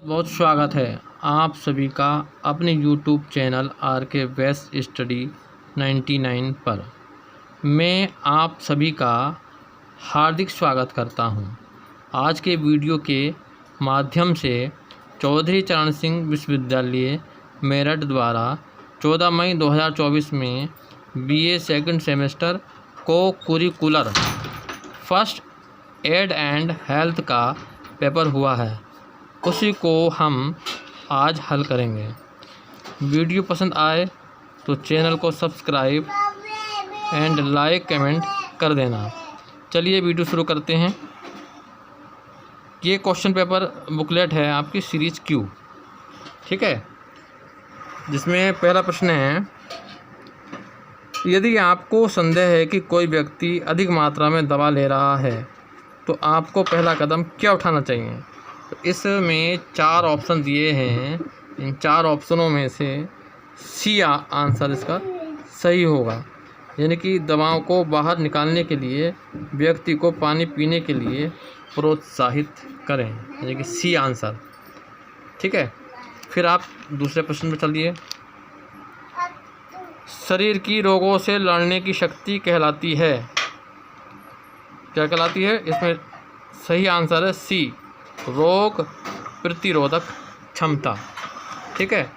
बहुत स्वागत है आप सभी का अपने YouTube चैनल RK वैस स्टडी 99 पर। मैं आप सभी का हार्दिक स्वागत करता हूं। आज के वीडियो के माध्यम से चौधरी चरण सिंह विश्वविद्यालय मेरठ द्वारा 14 मई 2024 में BA सेकंड सेमेस्टर को curricular first aid and health का पेपर हुआ है, उसी को हम आज हल करेंगे। वीडियो पसंद आए तो चैनल को सब्सक्राइब एंड लाइक कमेंट कर देना। चलिए वीडियो शुरू करते हैं। ये क्वेश्चन पेपर बुकलेट है आपकी सीरीज क्यू, ठीक है, जिसमें पहला प्रश्न है, यदि आपको संदेह है कि कोई व्यक्ति अधिक मात्रा में दवा ले रहा है तो आपको पहला कदम क्या उठाना चाहिए। तो इसमें 4 ऑप्शन दिए हैं। इन 4 ऑप्शनों में से सी आंसर इसका सही होगा, यानी कि दवाओं को बाहर निकालने के लिए व्यक्ति को पानी पीने के लिए प्रोत्साहित करें, यानी कि सी आंसर, ठीक है। फिर आप दूसरे प्रश्न पर चलिए। शरीर की रोगों से लड़ने की शक्ति कहलाती है, क्या कहलाती है। इसमें सही आंसर है सी, रोग प्रतिरोधक क्षमता, ठीक है।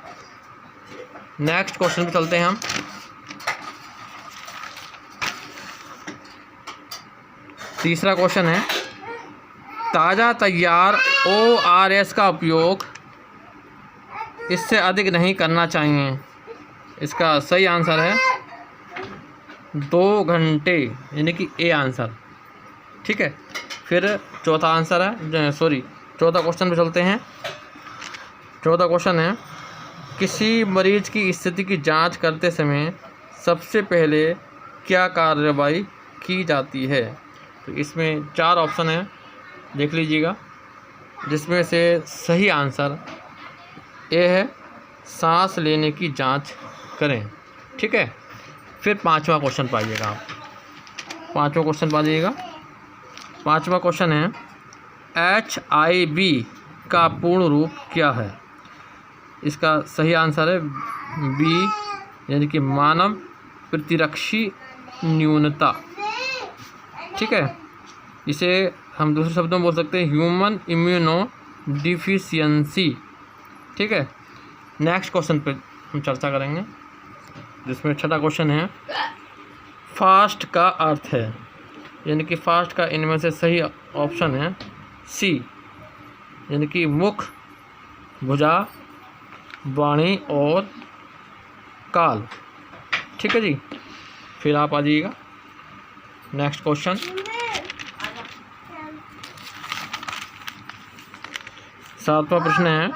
नेक्स्ट क्वेश्चन पे चलते हैं हम। तीसरा क्वेश्चन है, ताज़ा तैयार ORS का उपयोग इससे अधिक नहीं करना चाहिए। इसका सही आंसर है 2 घंटे, यानी कि ए आंसर, ठीक है। फिर चौथा आंसर है, चौथा क्वेश्चन पे चलते हैं। चौथा क्वेश्चन है, किसी मरीज की स्थिति की जांच करते समय सबसे पहले क्या कार्रवाई की जाती है। तो इसमें 4 ऑप्शन है, देख लीजिएगा, जिसमें से सही आंसर ए है, सांस लेने की जांच करें, ठीक है। फिर 5वां क्वेश्चन पाइएगा आप, 5वां क्वेश्चन पाइएगा। 5वां क्वेश्चन है, HIV का पूर्ण रूप क्या है। इसका सही आंसर है बी, यानी कि मानव प्रतिरक्षी न्यूनता, ठीक है। इसे हम दूसरे शब्दों में बोल सकते हैं ह्यूमन इम्यूनो डिफिशियंसी, ठीक है। नेक्स्ट क्वेश्चन पे हम चर्चा करेंगे, जिसमें 6वां क्वेश्चन है, फास्ट का अर्थ है, यानी कि फास्ट का इनमें से सही ऑप्शन है सी, यानी कि मुख, भुजा, वाणी और काल, ठीक है जी। फिर आप आ जाइएगा नेक्स्ट क्वेश्चन। 7वां प्रश्न है,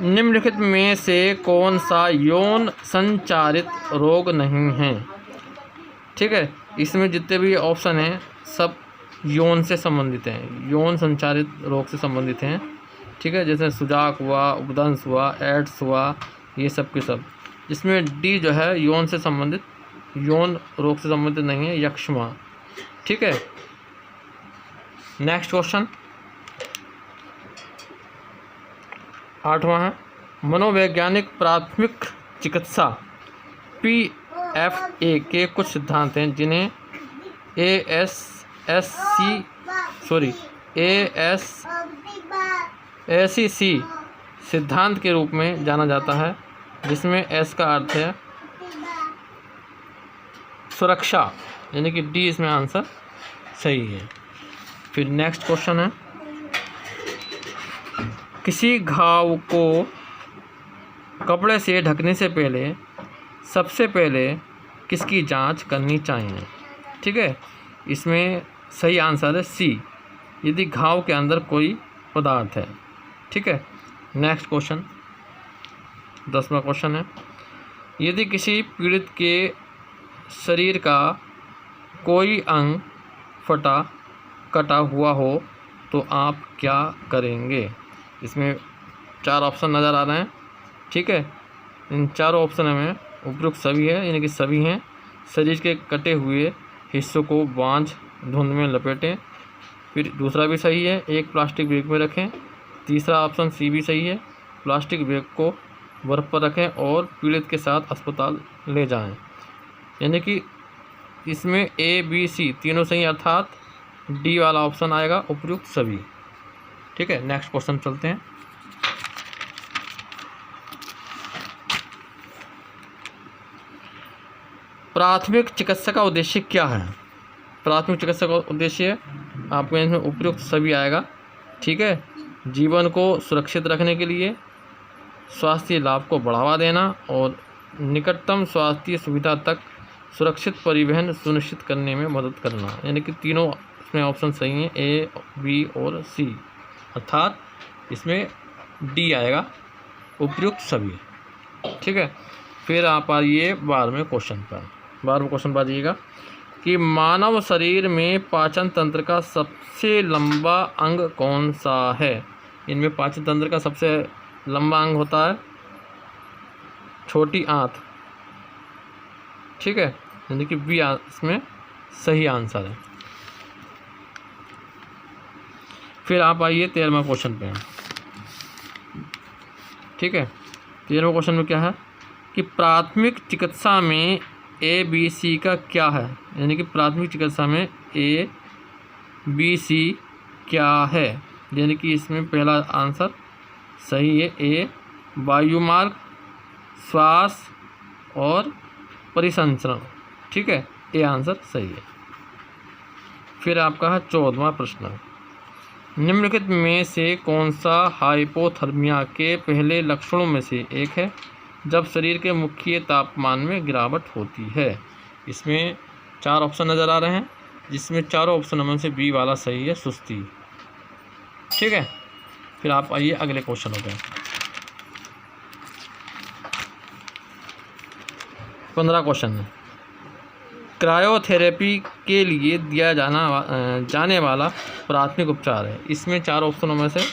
निम्नलिखित में से कौन सा यौन संचारित रोग नहीं है, ठीक है। इसमें जितने भी ऑप्शन हैं सब यौन से संबंधित हैं, यौन संचारित रोग से संबंधित हैं, ठीक है। जैसे सुजाक हुआ, उपदंश हुआ, एड्स हुआ, ये सब के सब। इसमें डी जो है यौन से संबंधित, यौन रोग से संबंधित नहीं है, यक्ष्मा, ठीक है। नेक्स्ट क्वेश्चन 8वां है, मनोवैज्ञानिक प्राथमिक चिकित्सा PFA के कुछ सिद्धांत हैं जिन्हें ACC सिद्धांत के रूप में जाना जाता है, जिसमें एस का अर्थ है सुरक्षा, यानी कि डी इसमें आंसर सही है। फिर नेक्स्ट क्वेश्चन है, किसी घाव को कपड़े से ढकने से पहले सबसे पहले किसकी जांच करनी चाहिए, ठीक है। इसमें सही आंसर है सी, यदि घाव के अंदर कोई पदार्थ है, ठीक है। नेक्स्ट क्वेश्चन 10वां क्वेश्चन है, यदि किसी पीड़ित के शरीर का कोई अंग फटा कटा हुआ हो तो आप क्या करेंगे। इसमें 4 ऑप्शन नज़र आ रहे हैं, ठीक है। इन 4 ऑप्शन में उपयुक्त सभी है, यानी कि सभी हैं। शरीर के कटे हुए हिस्सों को बांझ धुंध में लपेटें। फिर दूसरा भी सही है, एक प्लास्टिक बैग में रखें तीसरा ऑप्शन सी भी सही है, प्लास्टिक बैग को बर्फ़ पर रखें और पीड़ित के साथ अस्पताल ले जाएं। यानी कि इसमें ए बी सी तीनों सही, अर्थात डी वाला ऑप्शन आएगा, उपयुक्त सभी। ठीक है, नेक्स्ट क्वेश्चन चलते हैं। प्राथमिक चिकित्सा का उद्देश्य क्या है? प्राथमिक चिकित्सा का उद्देश्य आपको इसमें उपयुक्त सभी आएगा। ठीक है, जीवन को सुरक्षित रखने के लिए, स्वास्थ्य लाभ को बढ़ावा देना और निकटतम स्वास्थ्य सुविधा तक सुरक्षित परिवहन सुनिश्चित करने में मदद करना। यानी कि तीनों इसमें ऑप्शन सही हैं, ए बी और सी, अर्थात इसमें डी आएगा, उपयुक्त सभी। ठीक है, फिर आप आइए 12वें क्वेश्चन पर। 12वें क्वेश्चन पर आइएगा कि मानव शरीर में पाचन तंत्र का सबसे लंबा अंग कौन सा है? इनमें पाचन तंत्र का सबसे लंबा अंग होता है छोटी आंत। ठीक है, यानी कि बी इसमें सही आंसर है। फिर आप आइए 13वें क्वेश्चन पे। ठीक है, 13वें क्वेश्चन में क्या है कि प्राथमिक चिकित्सा में ए बी सी का क्या है? यानी कि प्राथमिक चिकित्सा में ए बी सी क्या है? यानी कि इसमें पहला आंसर सही है, ए वायुमार्ग, श्वास और परिसंचरण। ठीक है, ए आंसर सही है। फिर आपका है 14वां प्रश्न, निम्नलिखित में से कौन सा हाइपोथर्मिया के पहले लक्षणों में से एक है जब शरीर के मुख्य तापमान में गिरावट होती है? इसमें 4 ऑप्शन नज़र आ रहे हैं, जिसमें चारों ऑप्शनों में से बी वाला सही है, सुस्ती। ठीक है, फिर आप आइए अगले क्वेश्चन हो गए। 15 क्वेश्चन है, क्रायोथेरेपी के लिए दिया जाने वाला प्राथमिक उपचार है। इसमें 4 ऑप्शनों में से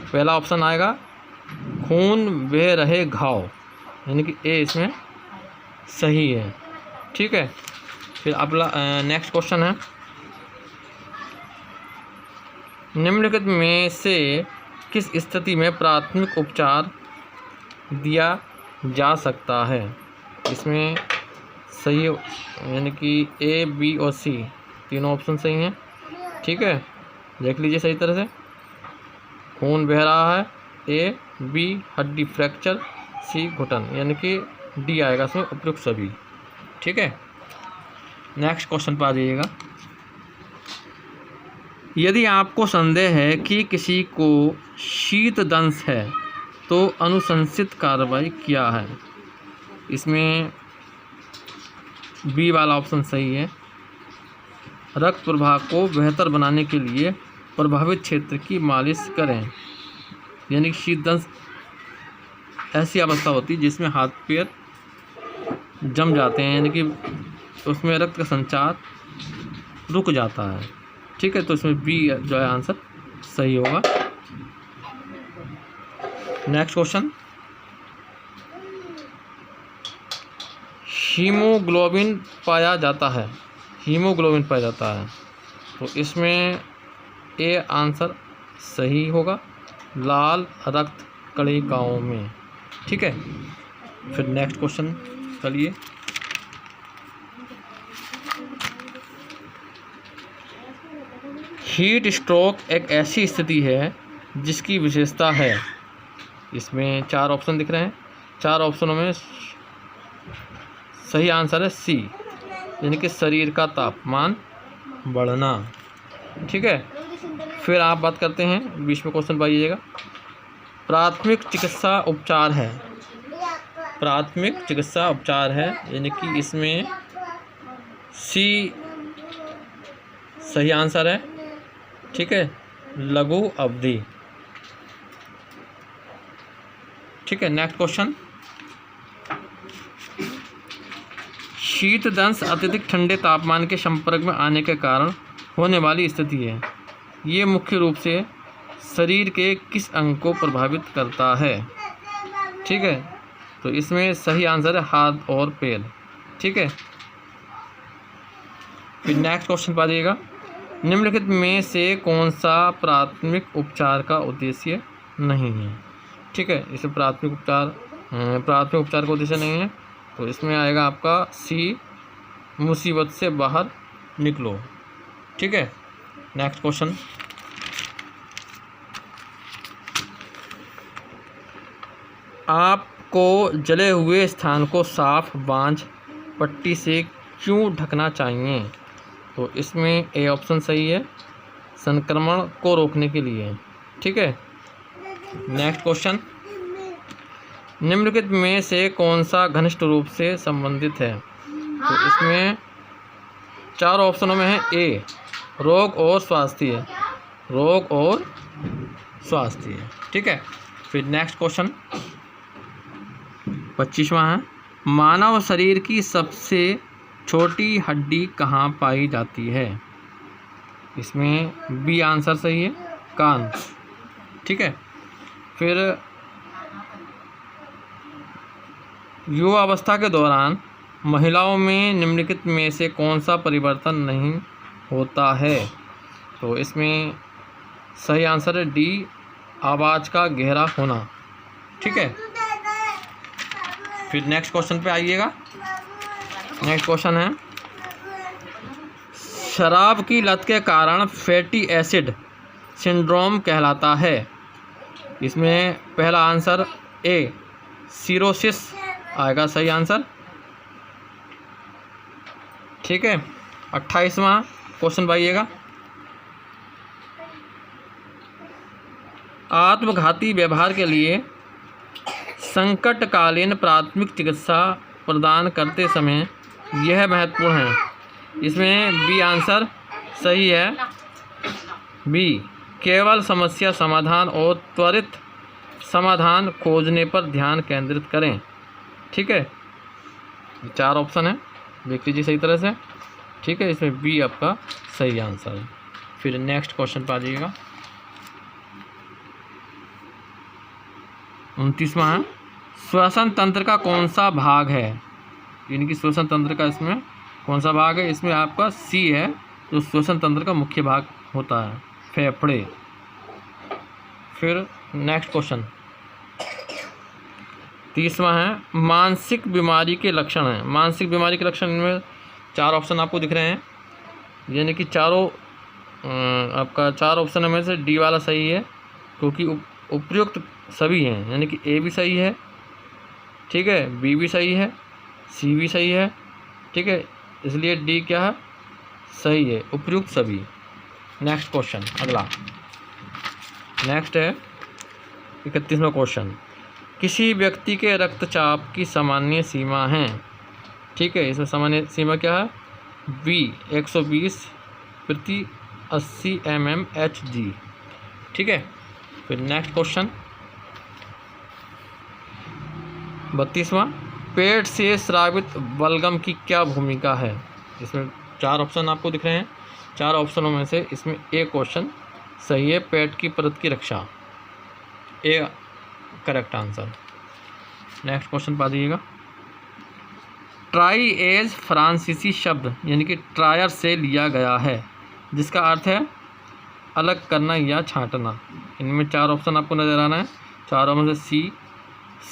पहला ऑप्शन आएगा खून बह रहे घाव, यानी कि ए इसमें सही है। ठीक है, फिर अगला नेक्स्ट क्वेश्चन है, निम्नलिखित में से किस स्थिति में प्राथमिक उपचार दिया जा सकता है? इसमें सही यानी कि ए बी और सी तीनों ऑप्शन सही हैं। ठीक है, देख लीजिए सही तरह से। खून बह रहा है, ए बी हड्डी फ्रैक्चर, सी घुटन, यानी कि डी आएगा इसमें, उपयुक्त सभी। ठीक है, नेक्स्ट क्वेश्चन पर आ जाइएगा। यदि आपको संदेह है कि किसी को शीत दंश है तो अनुशंसित कार्रवाई क्या है? इसमें बी वाला ऑप्शन सही है, रक्त प्रवाह को बेहतर बनाने के लिए प्रभावित क्षेत्र की मालिश करें। यानी कि शीत दंश ऐसी अवस्था होती है जिसमें हाथ पैर जम जाते हैं, यानी कि उसमें रक्त का संचार रुक जाता है। ठीक है, तो इसमें बी जो है आंसर सही होगा। नेक्स्ट क्वेश्चन, हीमोग्लोबिन पाया जाता है, हीमोग्लोबिन पाया जाता है, तो इसमें ए आंसर सही होगा, लाल रक्त कणिकाओं में। ठीक है, फिर नेक्स्ट क्वेश्चन चलिए। हीट स्ट्रोक एक ऐसी स्थिति है जिसकी विशेषता है, इसमें 4 ऑप्शन दिख रहे हैं, 4 ऑप्शनों में सही आंसर है सी, यानी कि शरीर का तापमान बढ़ना। ठीक है, फिर आप बात करते हैं 20वें क्वेश्चन पर आइएगा। प्राथमिक चिकित्सा उपचार है, प्राथमिक चिकित्सा उपचार है, यानी कि इसमें सी सही आंसर है। ठीक है, लघु अवधि। ठीक है, नेक्स्ट क्वेश्चन, शीत दंश अत्यधिक ठंडे तापमान के संपर्क में आने के कारण होने वाली स्थिति है। ये मुख्य रूप से शरीर के किस अंग को प्रभावित करता है? ठीक है, तो इसमें सही आंसर है हाथ और पैर। ठीक है, फिर नेक्स्ट क्वेश्चन पर आ जाइएगा। निम्नलिखित में से कौन सा प्राथमिक उपचार का उद्देश्य नहीं है? ठीक है, इसमें प्राथमिक उपचार का उद्देश्य नहीं है, तो इसमें आएगा आपका सी, मुसीबत से बाहर निकलो। ठीक है, नेक्स्ट क्वेश्चन। आपको जले हुए स्थान को साफ बांझ पट्टी से क्यों ढकना चाहिए? तो इसमें ए ऑप्शन सही है, संक्रमण को रोकने के लिए। ठीक है, नेक्स्ट क्वेश्चन। निम्नलिखित में से कौन सा घनिष्ठ रूप से संबंधित है? तो इसमें चार ऑप्शनों में है ए, रोग और स्वास्थ्य, रोग और स्वास्थ्य। ठीक है, फिर नेक्स्ट क्वेश्चन 25वां है, मानव शरीर की सबसे छोटी हड्डी कहाँ पाई जाती है? इसमें बी आंसर सही है, कान। ठीक है, फिर युवावस्था के दौरान महिलाओं में निम्नलिखित में से कौन सा परिवर्तन नहीं होता है? तो इसमें सही आंसर है डी, आवाज़ का गहरा होना। ठीक है, फिर नेक्स्ट क्वेश्चन पे आइएगा। नेक्स्ट क्वेश्चन है, शराब की लत के कारण फैटी एसिड सिंड्रोम कहलाता है। इसमें पहला आंसर ए, सिरोसिस आएगा सही आंसर। ठीक है, 28वां क्वेश्चन पाइएगा, आत्मघाती व्यवहार के लिए संकटकालीन प्राथमिक चिकित्सा प्रदान करते समय यह महत्वपूर्ण है। इसमें बी आंसर सही है, बी, केवल समस्या समाधान और त्वरित समाधान खोजने पर ध्यान केंद्रित करें। ठीक है, चार ऑप्शन है, देख लीजिए सही तरह से। ठीक है, इसमें बी आपका सही आंसर है। फिर नेक्स्ट क्वेश्चन पर आ जाइएगा, 29वां है, श्वसन तंत्र का कौन सा भाग है? यानी कि श्वसन तंत्र का इसमें कौन सा भाग है? इसमें आपका सी है, जो श्वसन तंत्र का मुख्य भाग होता है, फेफड़े। फिर नेक्स्ट क्वेश्चन 30वां है, मानसिक बीमारी के लक्षण हैं। मानसिक बीमारी के लक्षण में चार ऑप्शन आपको दिख रहे हैं, यानी कि आपका चार ऑप्शन में से डी वाला सही है, क्योंकि उपयुक्त सभी हैं, यानी कि ए भी सही है, ठीक है, बी भी सही है, सी भी सही है। ठीक है, इसलिए डी क्या है, सही है, उपयुक्त सभी। नेक्स्ट क्वेश्चन अगला, नेक्स्ट है 31वां क्वेश्चन, किसी व्यक्ति के रक्तचाप की सामान्य सीमा है। ठीक है, इसमें सामान्य सीमा क्या है, बी 120/80 mmHg। ठीक है, फिर नेक्स्ट क्वेश्चन 32वां, पेट से स्रावित बलगम की क्या भूमिका है? इसमें चार ऑप्शन आपको दिख रहे हैं, चार ऑप्शनों में से इसमें ए क्वेश्चन सही है, पेट की परत की रक्षा, A correct answer. Next question पा दीजिएगा, ट्राई एज फ्रांसीसी शब्द यानी कि ट्रायर से लिया गया है, जिसका अर्थ है अलग करना या छांटना। इनमें चार ऑप्शन आपको नजर आना है, चारों में से सी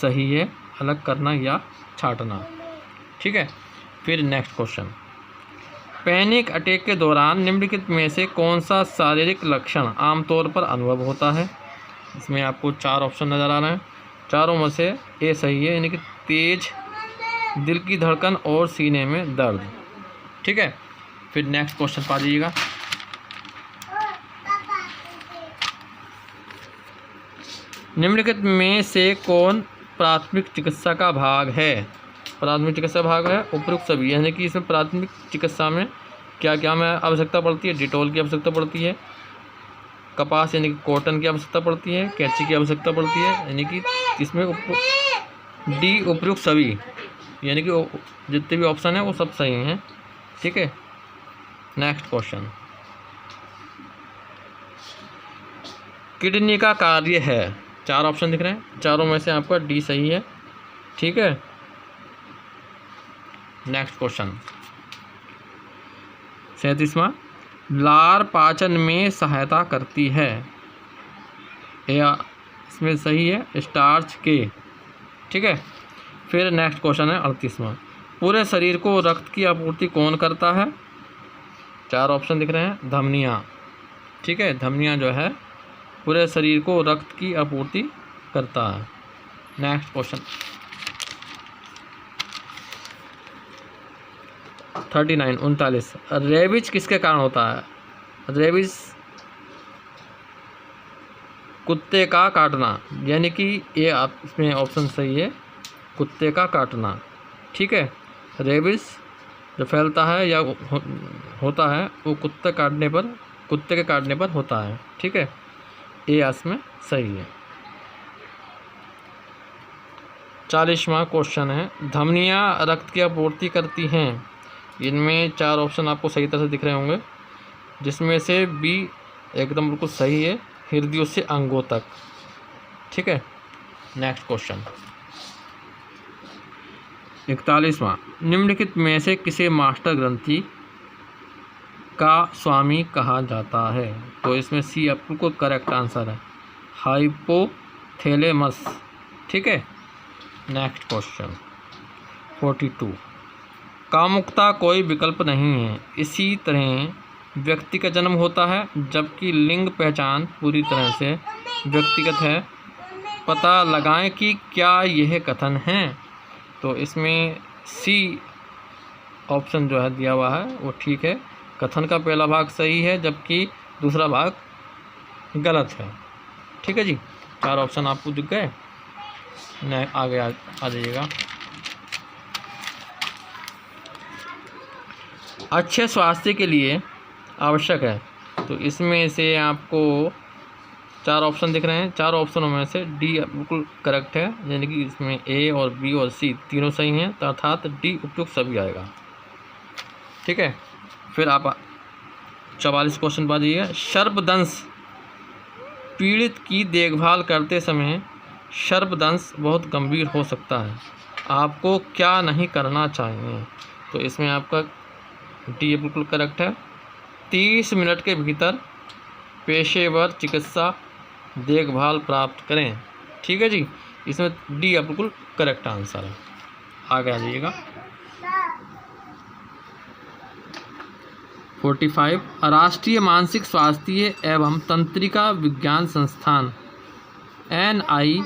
सही है, अलग करना या छांटना। ठीक है, फिर नेक्स्ट क्वेश्चन, पैनिक अटैक के दौरान निम्नलिखित में से कौन सा शारीरिक लक्षण आमतौर पर अनुभव होता है? इसमें आपको चार ऑप्शन नज़र आ रहे हैं, चारों में से ए सही है, यानी कि तेज दिल की धड़कन और सीने में दर्द। ठीक है, फिर नेक्स्ट क्वेश्चन पा लीजिएगा, निम्नलिखित में से कौन प्राथमिक चिकित्सा का भाग है? प्राथमिक चिकित्सा भाग है उपयुक्त सभी, यानी कि इसमें प्राथमिक चिकित्सा में क्या क्या में आवश्यकता पड़ती है, डिटॉल की आवश्यकता पड़ती है, कपास यानी कि कॉटन की आवश्यकता पड़ती है, कैंची की आवश्यकता पड़ती है, यानी कि इसमें डी उपयुक्त सभी, यानी कि जितने भी ऑप्शन हैं वो सब सही हैं। ठीक है, नेक्स्ट क्वेश्चन, किडनी का कार्य है, चार ऑप्शन दिख रहे हैं, चारों में से आपका डी सही है। ठीक है, नेक्स्ट क्वेश्चन 37वां, लार पाचन में सहायता करती है। या इसमें सही है स्टार्च के। ठीक है। फिर नेक्स्ट क्वेश्चन है 38वां। पूरे शरीर को रक्त की आपूर्ति कौन करता है? 4 ऑप्शन दिख रहे हैं। धमनियाँ। ठीक है, धमनियाँ जो है पूरे शरीर को रक्त की आपूर्ति करता है। नेक्स्ट क्वेश्चन 39 रेबीज किसके कारण होता है? रेबीज कुत्ते का काटना, यानी कि ये आप इसमें ऑप्शन सही है, कुत्ते का काटना। ठीक है, रेबीज जो फैलता है या होता है वो कुत्ते के काटने पर होता है। ठीक है, ये इसमें सही है। 40वां क्वेश्चन है धमनियाँ रक्त की आपूर्ति करती हैं। इनमें 4 ऑप्शन आपको सही तरह से दिख रहे होंगे, जिसमें से बी एकदम बिल्कुल सही है, हृदयों से अंगों तक। ठीक है। नेक्स्ट क्वेश्चन 41वां निम्नलिखित में से किसे मास्टर ग्रंथि का स्वामी कहा जाता है? तो इसमें सी बिल्कुल करेक्ट आंसर है, हाइपोथैलेमस। ठीक है। नेक्स्ट क्वेश्चन 42 कामुकता कोई विकल्प नहीं है। इसी तरह व्यक्ति का जन्म होता है जबकि लिंग पहचान पूरी तरह से व्यक्तिगत है। पता लगाएं कि क्या यह कथन है। तो इसमें सी ऑप्शन जो है दिया हुआ है वो ठीक है, कथन का पहला भाग सही है जबकि दूसरा भाग गलत है। ठीक है जी, 4 ऑप्शन आपको दिख गए। आगे आ जाइएगा। अच्छे स्वास्थ्य के लिए आवश्यक है। तो इसमें से आपको 4 ऑप्शन दिख रहे हैं। 4 ऑप्शनों में से डी बिल्कुल करेक्ट है, यानी कि इसमें ए और बी और सी तीनों सही हैं, अर्थात डी उपयुक्त सभी आएगा। ठीक है। फिर आप 44 क्वेश्चन पर जाइए। सर्पदंश पीड़ित की देखभाल करते समय सर्पदंश बहुत गंभीर हो सकता है, आपको क्या नहीं करना चाहिए? तो इसमें आपका डी बिल्कुल करेक्ट है, 30 मिनट के भीतर पेशेवर चिकित्सा देखभाल प्राप्त करें। ठीक है जी, इसमें डी बिल्कुल करेक्ट आंसर है। आगे आ जाइएगा। 45 राष्ट्रीय मानसिक स्वास्थ्य एवं तंत्रिका विज्ञान संस्थान NIMHANS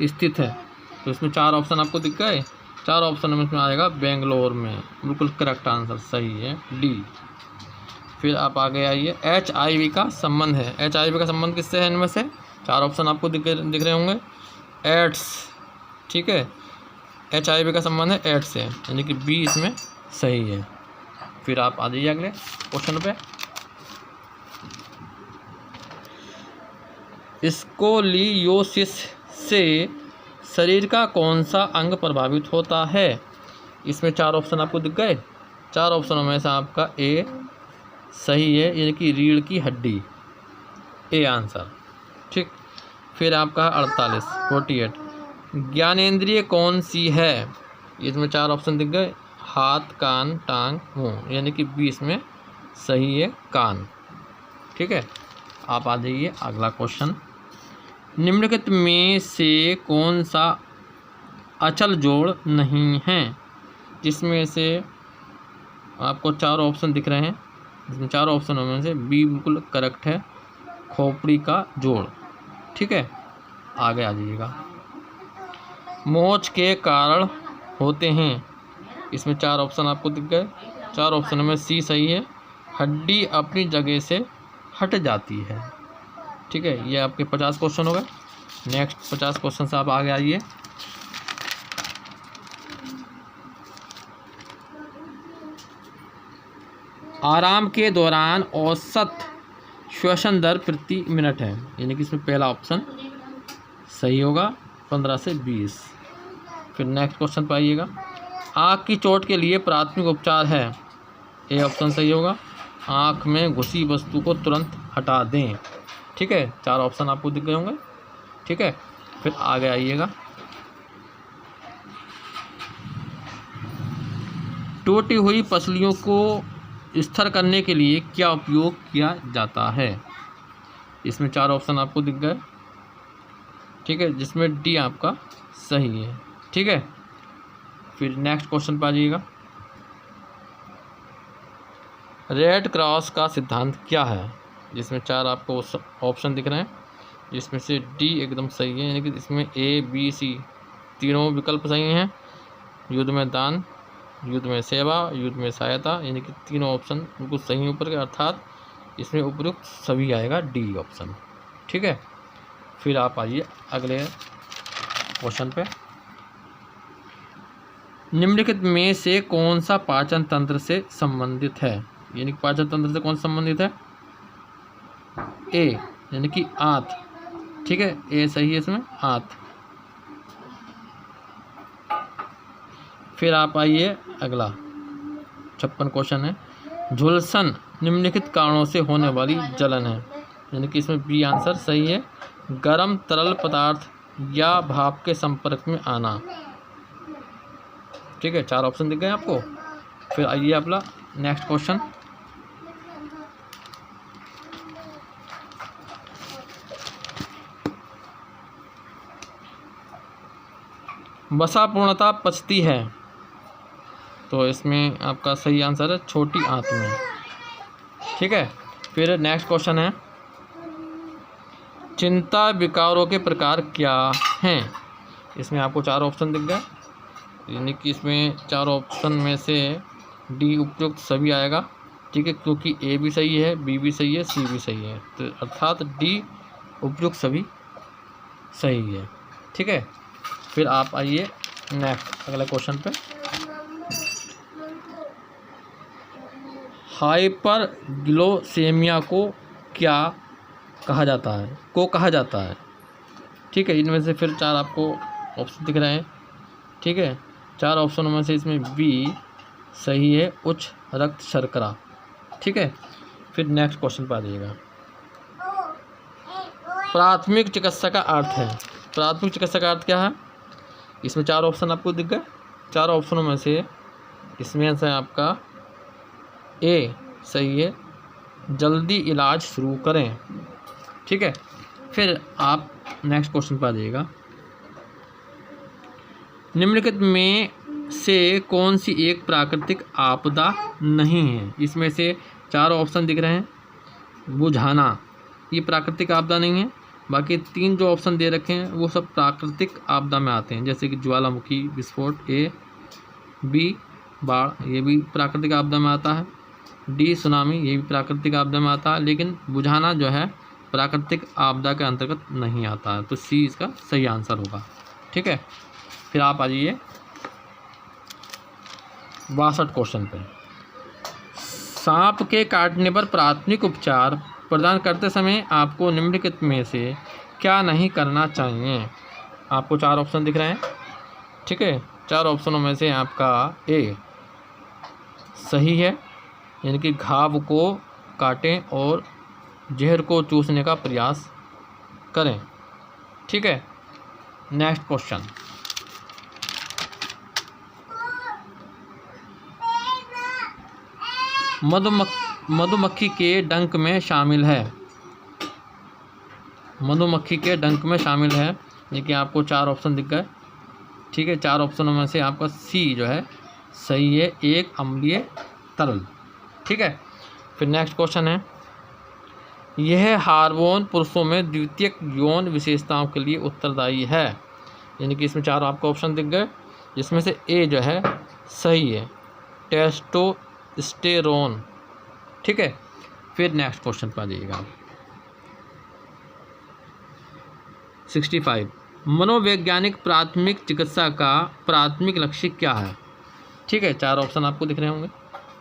स्थित है। तो इसमें 4 ऑप्शन आपको दिख गए। 4 ऑप्शन में इसमें आएगा बेंगलोर में, बिल्कुल करेक्ट आंसर सही है डी। फिर आप आगे आइए। HIV का संबंध है। HIV का संबंध किससे है? इनमें से 4 ऑप्शन आपको दिख रहे होंगे। एड्स। ठीक है, HIV का संबंध है एड्स से, यानी कि बी इसमें सही है। फिर आप आ जाइए अगले क्वेश्चन पे। स्कोलियोसिस से शरीर का कौन सा अंग प्रभावित होता है? इसमें 4 ऑप्शन आपको दिख गए। 4 ऑप्शनों में से आपका ए सही है, यानी कि रीढ़ की हड्डी, ए आंसर। ठीक। फिर आपका 48 ज्ञानेंद्रिय कौन सी है? इसमें 4 ऑप्शन दिख गए, हाथ, कान, टांग, मुंह, यानी कि बी इसमें सही है, कान। ठीक है। आप आ जाइए अगला क्वेश्चन। निम्नलिखित में से कौन सा अचल जोड़ नहीं है? जिसमें से आपको 4 ऑप्शन दिख रहे हैं। इसमें 4 ऑप्शनों में से बी बिल्कुल करेक्ट है, खोपड़ी का जोड़। ठीक है। आगे आ जाइएगा। मोच के कारण होते हैं। इसमें 4 ऑप्शन आपको दिख गए। 4 ऑप्शनों में सी सही है, हड्डी अपनी जगह से हट जाती है। ठीक है, ये आपके 50 क्वेश्चन हो गए। नेक्स्ट 50 क्वेश्चन से आप आगे आइए। आराम के दौरान औसत श्वसन दर प्रति मिनट है, यानी कि इसमें पहला ऑप्शन सही होगा, 15 से 20। फिर नेक्स्ट क्वेश्चन पर आइएगा। आँख की चोट के लिए प्राथमिक उपचार है, ए ऑप्शन सही होगा, आँख में घुसी वस्तु को तुरंत हटा दें। ठीक है, 4 ऑप्शन आपको दिख गए होंगे। ठीक है। फिर आगे आइएगा। टूटी हुई पसलियों को स्थिर करने के लिए क्या उपयोग किया जाता है? इसमें 4 ऑप्शन आपको दिख गए, ठीक है, जिसमें डी आपका सही है, ठीक है। फिर नेक्स्ट क्वेश्चन पर आ जाइएगा। रेड क्रॉस का सिद्धांत क्या है? जिसमें 4 आपको ऑप्शन दिख रहे हैं, जिसमें से डी एकदम सही है, यानी कि इसमें ए बी सी तीनों विकल्प सही हैं। युद्ध में दान, युद्ध में सेवा, युद्ध में सहायता, यानी कि तीनों ऑप्शन बिल्कुल सही ऊपर के, अर्थात इसमें उपयुक्त सभी आएगा डी ऑप्शन, ठीक है। फिर आप आइए अगले क्वेश्चन पे। निम्नलिखित में से कौन सा पाचन तंत्र से संबंधित है? यानी कि पाचन तंत्र से कौन संबंधित है? ए यानी कि आंत, ठीक है, ए सही है इसमें, आंत। फिर आप आइए अगला 56 क्वेश्चन है। झुलसन निम्नलिखित कारणों से होने वाली जलन है, यानी कि इसमें बी आंसर सही है। गर्म तरल पदार्थ या भाप के संपर्क में आना, ठीक है, 4 ऑप्शन दिख गए आपको। फिर आइए अपना नेक्स्ट क्वेश्चन। वसा पूर्णतः पचती है, तो इसमें आपका सही आंसर है छोटी आंत में, ठीक है। फिर नेक्स्ट क्वेश्चन है, चिंता विकारों के प्रकार क्या हैं? इसमें आपको 4 ऑप्शन दिख गए, यानी कि इसमें 4 ऑप्शन में से डी उपयुक्त सभी आएगा, ठीक है, क्योंकि ए भी सही है, बी भी सही है, सी भी सही है, तो अर्थात डी उपयुक्त सभी सही है, ठीक है। फिर आप आइए नेक्स्ट अगले क्वेश्चन पे। हाइपरग्लाइसेमिया को क्या कहा जाता है? ठीक है, इनमें से फिर 4 आपको ऑप्शन दिख रहे हैं, ठीक है। 4 ऑप्शनों में से इसमें बी सही है, उच्च रक्त शर्करा, ठीक है। फिर नेक्स्ट क्वेश्चन पर आ जाइएगा। प्राथमिक चिकित्सा का अर्थ है, प्राथमिक चिकित्सा का अर्थ क्या है? इसमें 4 ऑप्शन आपको दिख गए, 4 ऑप्शनों में से इसमें से आपका ए सही है, जल्दी इलाज शुरू करें, ठीक है। फिर आप नेक्स्ट क्वेश्चन पर आ जाइएगा। निम्नलिखित में से कौन सी एक प्राकृतिक आपदा नहीं है? इसमें से 4 ऑप्शन दिख रहे हैं। बुझाना, ये प्राकृतिक आपदा नहीं है, बाकी 3 जो ऑप्शन दे रखे हैं वो सब प्राकृतिक आपदा में आते हैं, जैसे कि ज्वालामुखी विस्फोट, ए बी बाढ़, ये भी प्राकृतिक आपदा में आता है, डी सुनामी, ये भी प्राकृतिक आपदा में आता है, लेकिन बुझाना जो है प्राकृतिक आपदा के अंतर्गत नहीं आता है, तो सी इसका सही आंसर होगा, ठीक है। फिर आप आ जाइए 62 क्वेश्चन पे। सांप के काटने पर प्राथमिक उपचार प्रदान करते समय आपको निम्नलिखित में से क्या नहीं करना चाहिए? आपको 4 ऑप्शन दिख रहे हैं, ठीक है। 4 ऑप्शनों में से आपका ए सही है, यानी कि घाव को काटें और जहर को चूसने का प्रयास करें, ठीक है। नेक्स्ट क्वेश्चन, मधुमक्खी के डंक में शामिल है, मधुमक्खी के डंक में शामिल है, ये कि आपको 4 ऑप्शन दिख गए, ठीक है। 4 ऑप्शनों में से आपका सी जो है सही है, एक अम्लीय तरल, ठीक है। फिर नेक्स्ट क्वेश्चन है, यह हार्मोन पुरुषों में द्वितीयक यौन विशेषताओं के लिए उत्तरदायी है, यानी कि इसमें 4 आपको ऑप्शन दिख गए, जिसमें से ए जो है सही है, टेस्टोस्टेरोन, ठीक है। फिर नेक्स्ट क्वेश्चन पर आ जाइएगा 65। मनोवैज्ञानिक प्राथमिक चिकित्सा का प्राथमिक लक्ष्य क्या है? ठीक है, 4 ऑप्शन आपको दिख रहे होंगे,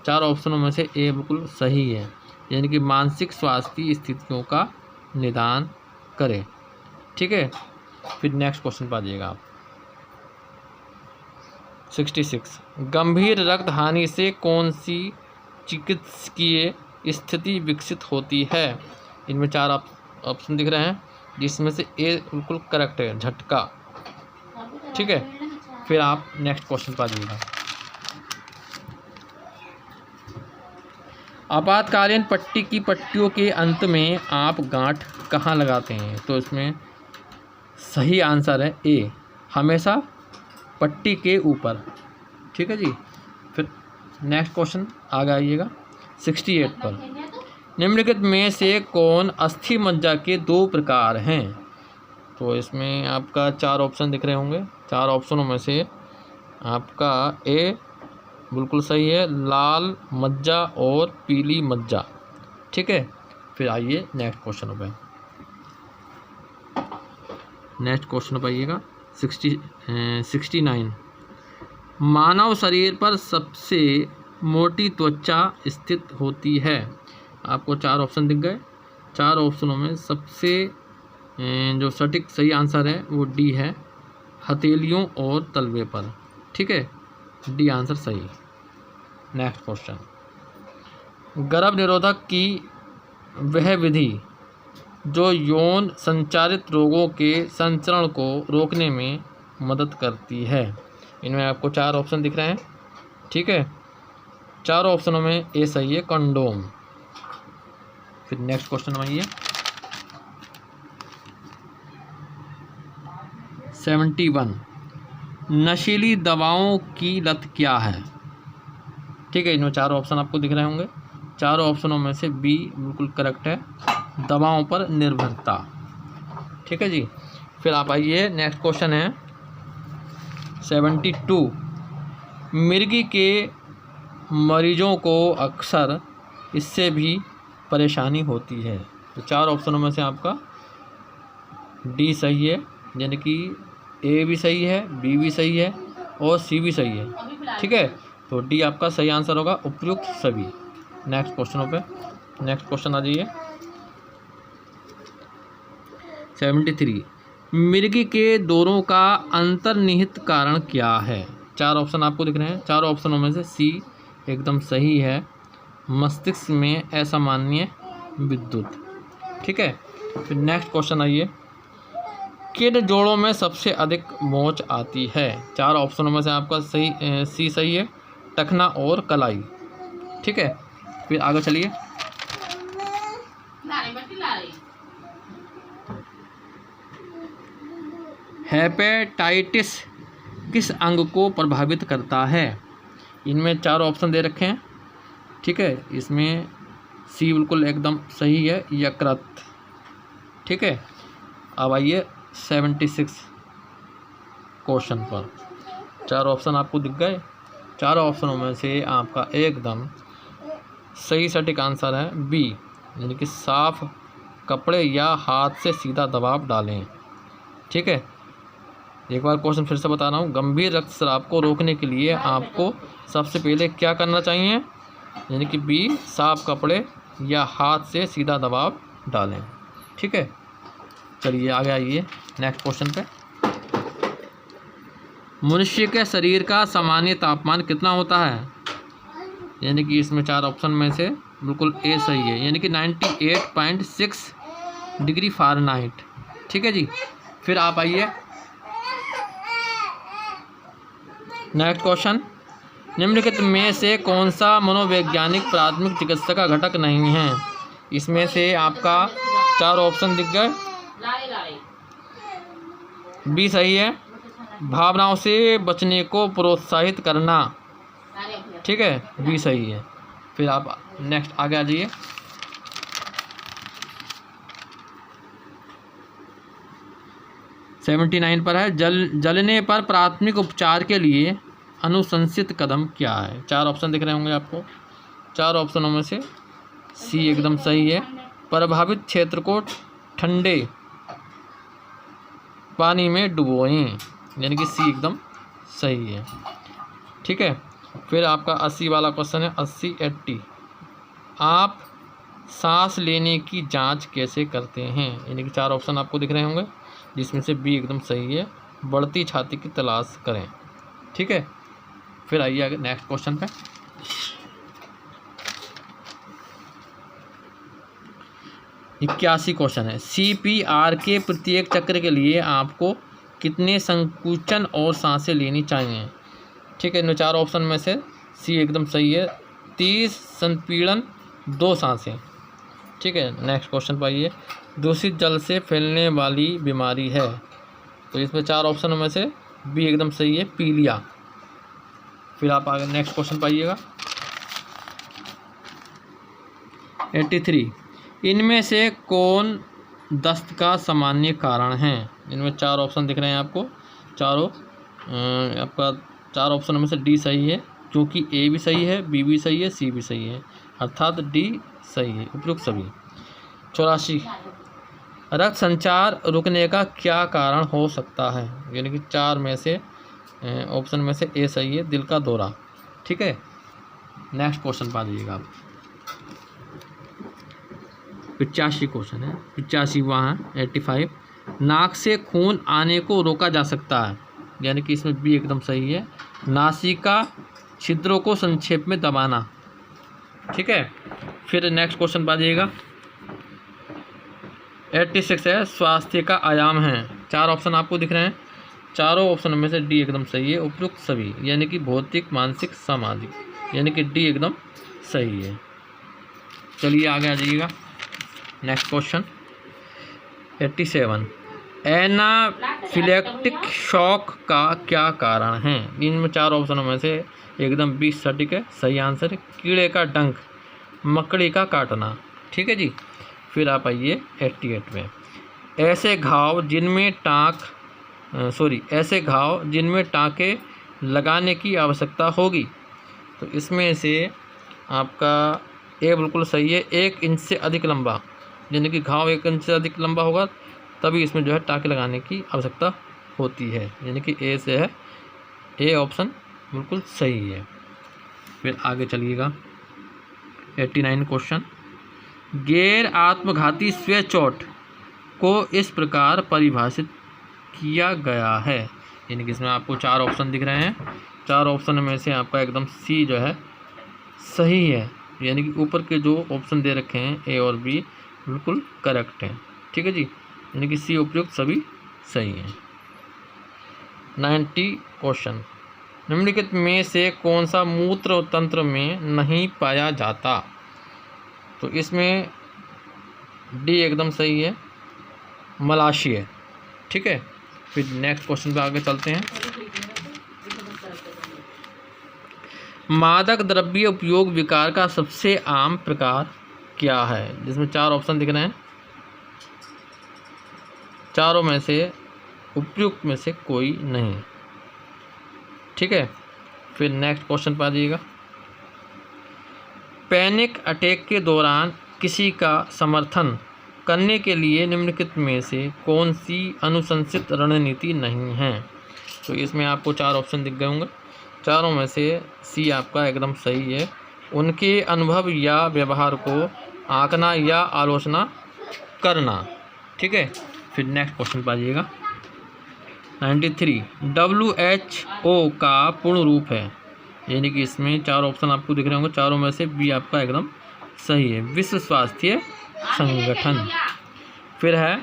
4 ऑप्शनों में से ए बिल्कुल सही है, यानी कि मानसिक स्वास्थ्य की स्थितियों का निदान करें, ठीक है। फिर नेक्स्ट क्वेश्चन पर आ जाइएगा आप 66। गंभीर रक्त हानि से कौन सी चिकित्सकीय स्थिति विकसित होती है? इनमें 4 ऑप्शन दिख रहे हैं, जिसमें से ए बिल्कुल करेक्ट है, झटका, ठीक है। फिर आप नेक्स्ट क्वेश्चन पर आ जाइएगा आपातकालीन पट्टी की पट्टियों के अंत में आप गांठ कहाँ लगाते हैं? तो इसमें सही आंसर है ए, हमेशा पट्टी के ऊपर। ठीक है जी। फिर नेक्स्ट क्वेश्चन आगे आइएगा 68 पर। निम्नलिखित में से कौन अस्थि मज्जा के 2 प्रकार हैं? तो इसमें आपका 4 ऑप्शन दिख रहे होंगे। 4 ऑप्शनों में से आपका ए बिल्कुल सही है, लाल मज्जा और पीली मज्जा। ठीक है। फिर आइए नेक्स्ट क्वेश्चन पे। नेक्स्ट क्वेश्चन पे आइएगा 69। मानव शरीर पर सबसे मोटी त्वचा स्थित होती है। आपको 4 ऑप्शन दिख गए। 4 ऑप्शनों में सबसे जो सटीक सही आंसर है वो डी है, हथेलियों और तलवे पर। ठीक है, डी आंसर सही। नेक्स्ट क्वेश्चन, गर्भ निरोधक की वह विधि जो यौन संचारित रोगों के संचरण को रोकने में मदद करती है। इनमें आपको 4 ऑप्शन दिख रहे हैं। ठीक है, 4 ऑप्शनों में ए सही है, कंडोम। फिर नेक्स्ट क्वेश्चन में आइए 71। नशीली दवाओं की लत क्या है? ठीक है, इनमें 4 ऑप्शन आपको दिख रहे होंगे। 4 ऑप्शनों में से बी बिल्कुल करेक्ट है, दवाओं पर निर्भरता। ठीक है जी। फिर आप आइए नेक्स्ट क्वेश्चन है 72। मिर्गी के मरीजों को अक्सर इससे भी परेशानी होती है। तो 4 ऑप्शनों में से आपका डी सही है, यानी कि ए भी सही है, बी भी सही है और सी भी सही है। ठीक है, तो डी आपका सही आंसर होगा, उपयुक्त सभी। नेक्स्ट क्वेश्चनों पे नेक्स्ट क्वेश्चन आ जाइए 73। मिर्गी के दौरों का अंतर्निहित कारण क्या है? 4 ऑप्शन आपको दिख रहे हैं। 4 ऑप्शनों में से सी एकदम सही है, मस्तिष्क में असामान्य विद्युत। ठीक है। फिर नेक्स्ट क्वेश्चन आइए, किन जोड़ों में सबसे अधिक मोच आती है? 4 ऑप्शनों में से आपका सही सी सही है, टखना और कलाई। ठीक है। फिर आगे चलिए हेपेटाइटिस किस अंग को प्रभावित करता है? इनमें 4 ऑप्शन दे रखे हैं। ठीक है, इसमें सी बिल्कुल एकदम सही है, यकृत। ठीक है। अब आइए 76 क्वेश्चन पर। 4 ऑप्शन आपको दिख गए। 4 ऑप्शनों में से आपका एकदम सही सटीक आंसर है बी, यानी कि साफ कपड़े या हाथ से सीधा दबाव डालें। ठीक है, एक बार क्वेश्चन फिर से बता रहा हूँ। गंभीर रक्तस्राव को रोकने के लिए आपको सबसे पहले क्या करना चाहिए? यानी कि बी, साफ कपड़े या हाथ से सीधा दबाव डालें। ठीक है, चलिए आगे आइए नेक्स्ट क्वेश्चन पे। मनुष्य के शरीर का सामान्य तापमान कितना होता है? यानी कि इसमें 4 ऑप्शन में से बिल्कुल ए सही है, यानी कि 98.6 डिग्री फ़ारेनहाइट। ठीक है जी। फिर आप आइए नेक्स्ट क्वेश्चन, निम्नलिखित में से कौन सा मनोवैज्ञानिक प्राथमिक चिकित्सा का घटक नहीं है? इसमें से आपका 4 ऑप्शन दिख गए। बी सही है, भावनाओं से बचने को प्रोत्साहित करना। ठीक है, बी सही है। फिर आप नेक्स्ट आगे आ जाइए 79 पर है, जलने पर प्राथमिक उपचार के लिए अनुशंसित कदम क्या है? 4 ऑप्शन दिख रहे होंगे आपको। 4 ऑप्शनों में से सी एकदम सही है, प्रभावित क्षेत्र को ठंडे पानी में डुबोएं, यानी कि सी एकदम सही है। ठीक है। फिर आपका 80 वाला क्वेश्चन है 80 आप सांस लेने की जांच कैसे करते हैं? यानी कि 4 ऑप्शन आपको दिख रहे होंगे, जिसमें से बी एकदम सही है, बढ़ती छाती की तलाश करें। ठीक है। फिर आइए आगे नेक्स्ट क्वेश्चन पे। इक्यासी क्वेश्चन है, CPR के प्रत्येक चक्र के लिए आपको कितने संकुचन और सांसें लेनी चाहिए? ठीक है, इन 4 ऑप्शन में से सी एकदम सही है, 30 संपीड़न 2 सांसें। ठीक है, नेक्स्ट क्वेश्चन पर आइए। दूषित जल से फैलने वाली बीमारी है, तो इसमें 4 ऑप्शनों में से बी एकदम सही है, पीलिया। फिर आप आगे नेक्स्ट क्वेश्चन पाइएगा। 83, इनमें से कौन दस्त का सामान्य कारण है? इनमें 4 ऑप्शन दिख रहे हैं आपको, चारों आपका 4 ऑप्शनों में से डी सही है, क्योंकि ए भी सही है, बी भी सही है, सी भी सही है, अर्थात डी सही है, उपयुक्त सभी। 84, रक्त संचार रुकने का क्या कारण हो सकता है? यानी कि 4 में से ऑप्शन में से ए सही है, दिल का दौरा। ठीक है, नेक्स्ट क्वेश्चन पा दीजिएगा आप। 85 क्वेश्चन है, 85 वहाँ है 85, नाक से खून आने को रोका जा सकता है, यानी कि इसमें बी एकदम सही है, नासिका छिद्रों को संक्षेप में दबाना। ठीक है, फिर नेक्स्ट क्वेश्चन पा जाइएगा। 86 है, स्वास्थ्य का आयाम है। 4 ऑप्शन आपको दिख रहे हैं, चारों ऑप्शन में से डी एकदम सही है, उपयुक्त सभी, यानी कि भौतिक, मानसिक, सामाजिक, यानी कि डी एकदम सही है। चलिए आगे आ जाइएगा। नेक्स्ट क्वेश्चन 87, एनाफिलेक्टिक शॉक का क्या कारण है? इनमें 4 ऑप्शनों में से एकदम 20 सटीक है, सही आंसर है, कीड़े का डंक, मकड़ी का काटना। ठीक है जी। फिर आप आइए 88 में, ऐसे घाव जिनमें टाँके लगाने की आवश्यकता होगी, तो इसमें से आपका ए बिल्कुल सही है, 1 इंच से अधिक लंबा, यानी कि घाव 1 इंच से अधिक लंबा होगा तभी इसमें जो है टाँके लगाने की आवश्यकता होती है, यानी कि ए से है, ए ऑप्शन बिल्कुल सही है। फिर आगे चलिएगा 89 क्वेश्चन, गैर आत्मघाती स्व चोट को इस प्रकार परिभाषित किया गया है, यानी कि इसमें आपको 4 ऑप्शन दिख रहे हैं, 4 ऑप्शन में से आपका एकदम सी जो है सही है, यानी कि ऊपर के जो ऑप्शन दे रखे हैं ए और बी बिल्कुल करेक्ट हैं। ठीक है जी, यानी कि सी उपयुक्त सभी सही हैं। 90 क्वेश्चन, निम्नलिखित में से कौन सा मूत्र तंत्र में नहीं पाया जाता? तो इसमें डी एकदम सही है, मलाशय। ठीक है, फिर नेक्स्ट क्वेश्चन पे आगे चलते हैं। मादक द्रव्य उपयोग विकार का सबसे आम प्रकार क्या है? जिसमें 4 ऑप्शन दिख रहे हैं, चारों में से उपयुक्त में से कोई नहीं। ठीक है, फिर नेक्स्ट क्वेश्चन पर आ जाइएगा। पैनिक अटैक के दौरान किसी का समर्थन करने के लिए निम्नलिखित में से कौन सी अनुशंसित रणनीति नहीं है? तो इसमें आपको 4 ऑप्शन दिख गए होंगे, चारों में से सी आपका एकदम सही है, उनके अनुभव या व्यवहार को आंकना या आलोचना करना। ठीक है, फिर नेक्स्ट क्वेश्चन पर आइएगा। 93, WHO का पूर्ण रूप है, यानी कि इसमें 4 ऑप्शन आपको दिख रहे होंगे, चारों में से बी आपका एकदम सही है, विश्व स्वास्थ्य संगठन। फिर है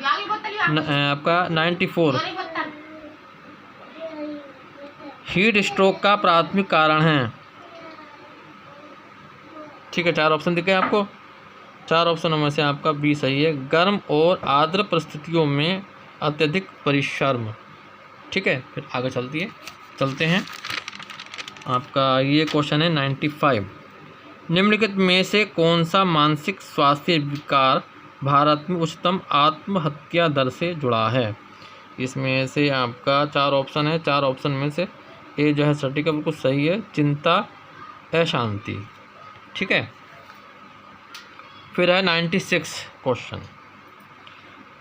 आपका 94, हीट स्ट्रोक का प्राथमिक कारण है। ठीक है, 4 ऑप्शन दिख गए आपको, 4 ऑप्शनों में से आपका बी सही है, गर्म और आर्द्र परिस्थितियों में अत्यधिक परिश्रम। ठीक है, फिर आगे चलते हैं। आपका ये क्वेश्चन है 95, निम्नलिखित में से कौन सा मानसिक स्वास्थ्य विकार भारत में उच्चतम आत्महत्या दर से जुड़ा है? इसमें से आपका 4 ऑप्शन है, 4 ऑप्शन में से ए जो है सटीक है, बिल्कुल सही है, चिंता, अशांति। ठीक है, फिर है 96 क्वेश्चन,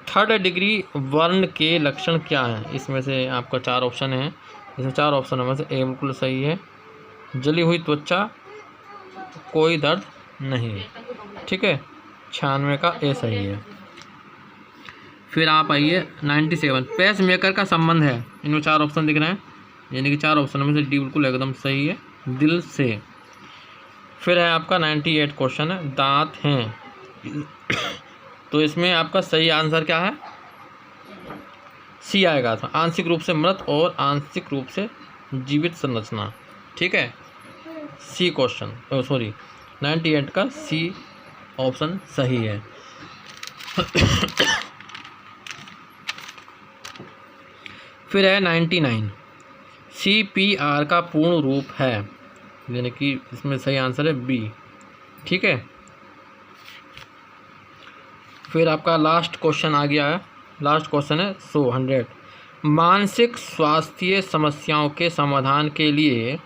3rd डिग्री वर्ण के लक्षण क्या हैं? इसमें से आपका 4 ऑप्शन है, इसमें 4 ऑप्शन में से ए बिल्कुल सही है, जली हुई त्वचा, कोई दर्द नहीं। ठीक है, 96 का ए सही है। फिर आप आइए 97, पेस मेकर का संबंध है, इनमें 4 ऑप्शन दिख रहे हैं, यानी कि 4 ऑप्शन में से डी बिल्कुल एकदम सही है, दिल से। फिर है आपका 98 क्वेश्चन है, दांत हैं, तो इसमें आपका सही आंसर क्या है? सी आएगा, था आंशिक रूप से मृत और आंशिक रूप से जीवित संरचना। ठीक है, सी क्वेश्चन, सॉरी 98 का सी ऑप्शन सही है। फिर है 99, CPR का पूर्ण रूप है, यानी कि इसमें सही आंसर है बी। ठीक है, फिर आपका लास्ट क्वेश्चन आ गया है। लास्ट क्वेश्चन है 100। मानसिक स्वास्थ्य समस्याओं के समाधान के लिए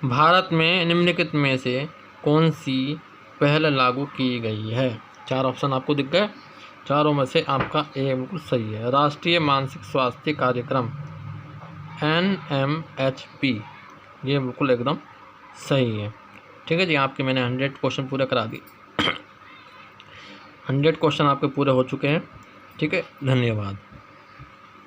भारत में निम्नलिखित में से कौन सी पहल लागू की गई है? 4 ऑप्शन आपको दिख गए, चारों में से आपका ए बिल्कुल सही है। राष्ट्रीय मानसिक स्वास्थ्य कार्यक्रम NMHP, ये बिल्कुल एकदम सही है। ठीक है जी, आपके मैंने 100 क्वेश्चन पूरे करा दिए। 100 क्वेश्चन आपके पूरे हो चुके हैं। ठीक है, धन्यवाद।